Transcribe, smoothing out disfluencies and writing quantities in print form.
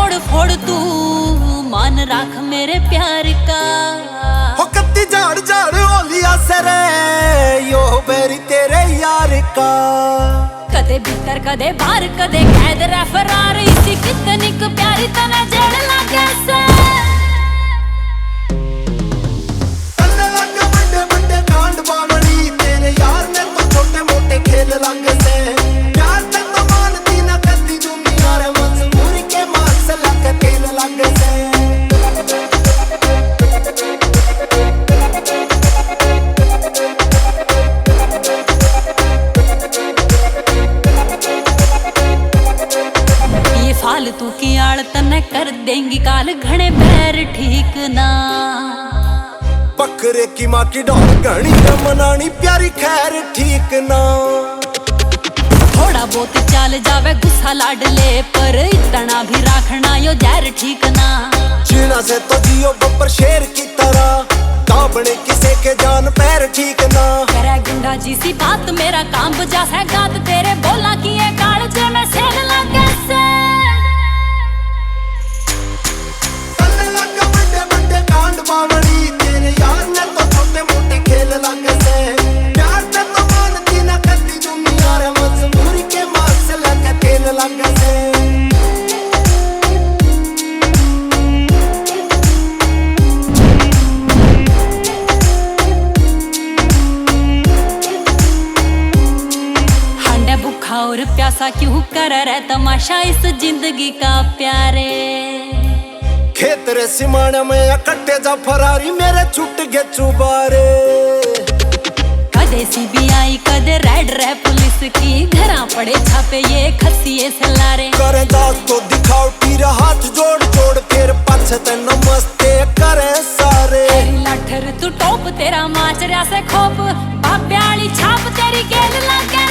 तोड़ फोड़ तू मान राख मेरे प्यार का। हो कत्ती झाड़ झाड़ ओलिया सरे यो बेरी तेरे यार का। कदे भीतर कदे बाहर कदे कैद रे फरार इसी कितनी को प्यारी तना जेल लागे से। तन्ने लग बड़े बड़े कांड बावली तेरे यार ने तो छोटे मोटे खेल लगे से। प्यार ते तो मानती ना कत्ती दुनिया रे मजबूरी के मार से लग खेल लगे से। फालतू की आड़ तने कर देंगी काल घने पैर ठीक ना। बकरे की माँ की डॉल घनी मनानी प्यारी खैर ठीक ना। थोड़ा बहुत चाल जावे गुस्सा लाडले पर इतना भी राखना यो जहर ठीक ना। जीना से तो जियो बब्बर शेर की तरह दाबने किसे के जान पैर ठीक ना। करे गुंडा जी सी बात मेरा काम बजा है गात तेरे बोला की ये काल जे मैं सेल लागे से। बावली तेरे यार ने तो छोटे मोटे खेल लगे से। प्यार ते तो मानती ना कत्ती दुनिया रे मजबूरी के मार से लगे खेल लगे से। हांडे भूखा और प्यासा क्यों कर रहे तमाशा इस जिंदगी का प्यारे। खेत रे सिमाने में कट्टे जा फरारी मेरे छुट गए चुबारे। कदे सीबीआई कदे रेड रे पुलिस की घरा पड़े छापे ये खसिए से लारे। करे दास तो दिखाओ तीरा हाथ जोड़ जोड़ फिर पाछे ते नमस्ते करे सारे। लाठर तू टोप तेरा माचरिया से खोप बाप्याली छाप तेरी गेल लागे।